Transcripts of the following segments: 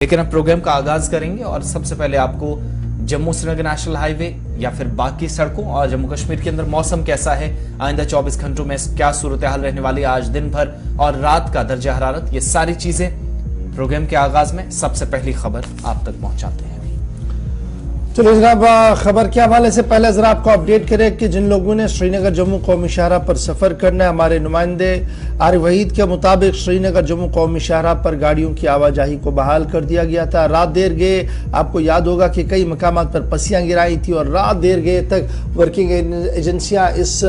लेकिन अब प्रोग्राम का आगाज करेंगे और सबसे पहले आपको जम्मू श्रीनगर नेशनल हाईवे या फिर बाकी सड़कों और जम्मू कश्मीर के अंदर मौसम कैसा है, आइंदा 24 घंटों में क्या सूरत हाल रहने वाली, आज दिन भर और रात का दर्जा हरारत, ये सारी चीजें प्रोग्राम के आगाज में सबसे पहली खबर आप तक पहुंचाते हैं। चलिए जनाब, खबर के हवाले से पहले जरा आपको अपडेट करें कि जिन लोगों ने श्रीनगर जम्मू कौमी शाहराह पर सफर करना है, हमारे नुमाइंदे आरिफ वहीद के मुताबिक श्रीनगर जम्मू कौमी शाहराह पर गाड़ियों की आवाजाही को बहाल कर दिया गया था। रात देर गए, आपको याद होगा कि कई मकामात पर पस्सियां गिराई थी और रात देर गए तक वर्किंग एजेंसियां इस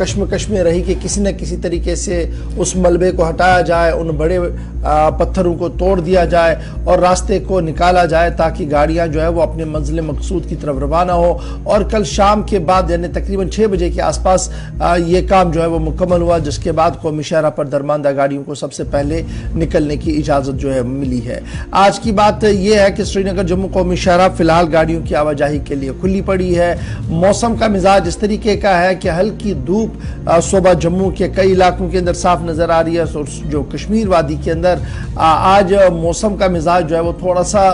कश्मकश में रही कि किसी न किसी तरीके से उस मलबे को हटाया जाए, उन बड़े पत्थरों को तोड़ दिया जाए और रास्ते को निकाला जाए ताकि गाड़ियां जो है वो अपने मंजिल मकसूद की तरफ रवाना हो। और कल शाम के बाद यानी तकरीबन 6 बजे के आसपास ये काम जो है वो मुकम्मल हुआ, जिसके बाद कौमी शाहराह पर दरमानदा गाड़ियों को सबसे पहले निकलने की इजाज़त जो है मिली है। आज की बात यह है कि श्रीनगर जम्मू कौमी शाहराह फिलहाल गाड़ियों की आवाजाही के लिए खुली पड़ी है। मौसम का मिजाज इस तरीके का है कि हल्की धूप सुबह जम्मू के कई इलाकों के अंदर साफ नजर आ रही है। जो कश्मीर वादी के अंदर आज मौसम का मिजाज जो है वो थोड़ा सा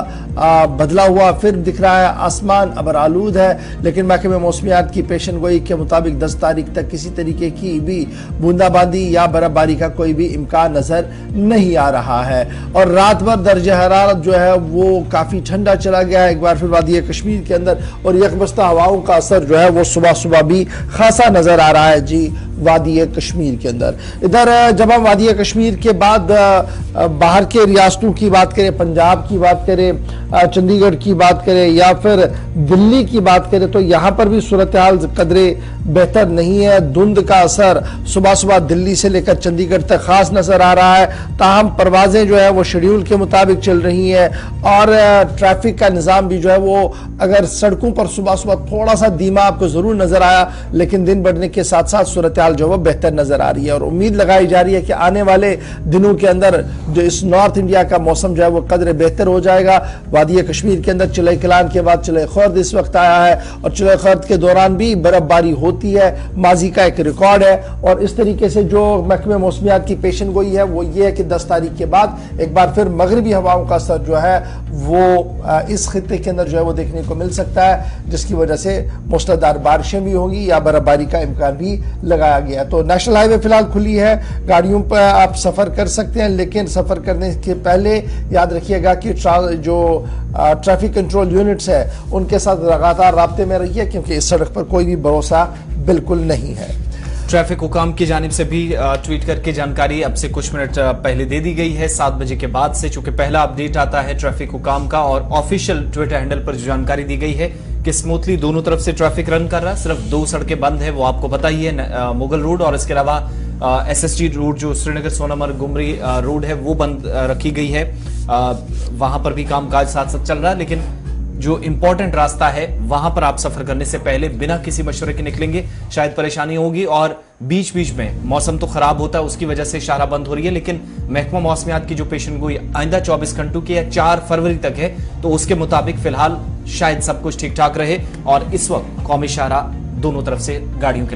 बदला हुआ फिर दिख रहा है। आसमान अबर आलूद है, लेकिन महकमे मौसमियात की पेशन गोई के मुताबिक 10 तारीख तक किसी तरीके की भी बूंदाबांदी या बर्फबारी का कोई भी इम्कान नजर नहीं आ रहा है। और रात भर दर्जा हरारत जो है वो काफी ठंडा चला गया है एक बार फिर वादी कश्मीर के अंदर, और यकबस्ता हवाओं का असर जो है वो सुबह सुबह भी खासा नजर आ रहा है जी वादी कश्मीर के अंदर। इधर जब हम वादी कश्मीर के बाद बाहर के रियासतों की बात करें, पंजाब की बात करें, चंडीगढ़ की बात करें या फिर दिल्ली की बात करें, तो यहाँ पर भी सूरत हाल कदरे बेहतर नहीं है। धुंध का असर सुबह सुबह दिल्ली से लेकर चंडीगढ़ तक खास नजर आ रहा है। ताहम परवाजें जो है वो शेड्यूल के मुताबिक चल रही हैं और ट्रैफिक का निज़ाम भी जो है वो अगर सड़कों पर सुबह सुबह थोड़ा सा धीमा आपको जरूर नजर आया, लेकिन दिन बढ़ने के साथ साथ सूरत हाल जो है बेहतर नजर आ रही है। और उम्मीद लगाई जा रही है कि आने वाले दिनों के अंदर जो इस नॉर्थ इंडिया का मौसम जो है वो कदरे बेहतर हो जाएगा। वादी कश्मीर के अंदर चिलई कलान के बाद चिलई खुर्द इस वक्त आया है और चिलई खुर्द के दौरान भी बर्फबारी होती है, माजी का एक रिकॉर्ड है। और इस तरीके से जो महकमे मौसमियात की पेशन गोई है वो ये है कि 10 तारीख के बाद एक बार फिर मगरबी हवाओं का असर जो है वो इस खित्ते के अंदर जो है वो देखने को मिल सकता है, जिसकी वजह से मूसलाधार बारिशें भी होंगी या बर्फबारी का इम्कान भी लगाया गया। तो नेशनल हाईवे फिलहाल खुली है, गाड़ियों पर आप सफर कर सकते हैं, लेकिन सफर करने के पहले याद रखिएगा कि जो ट्रैफिक कंट्रोल यूनिट्स है उनके साथ लगातार राब्ते में रहिए, क्योंकि इस सड़क पर कोई भी भरोसा बिल्कुल नहीं है। ट्रैफिक हुकाम की जानिब से भी ट्वीट करके जानकारी अब से कुछ मिनट पहले दे दी गई है 7 बजे के बाद से, चूंकि पहला अपडेट आता है ट्रैफिक हुकाम का और ऑफिशियल ट्विटर हैंडल पर जो जानकारी दी गई है कि स्मूथली दोनों तरफ से ट्रैफिक रन कर रहा है। सिर्फ 2 सड़कें बंद है, वो आपको पता ही है, मुगल रोड और इसके अलावा SST रोड जो श्रीनगर सोनामर्ग गुमरी रोड है वो बंद रखी गई है। वहां पर भी कामकाज साथ साथ चल रहा है, लेकिन जो इंपॉर्टेंट रास्ता है वहां पर आप सफर करने से पहले बिना किसी मशवरे के निकलेंगे, शायद परेशानी होगी। और बीच बीच में मौसम तो खराब होता है, उसकी वजह से शाहराह बंद हो रही है, लेकिन महकमा मौसमियात की जो पेशन गोई आइंदा 24 घंटों की है 4 फरवरी तक है, तो उसके मुताबिक फिलहाल शायद सब कुछ ठीक ठाक रहे। और इस वक्त कौमी शाहराह दोनों तरफ से गाड़ियों के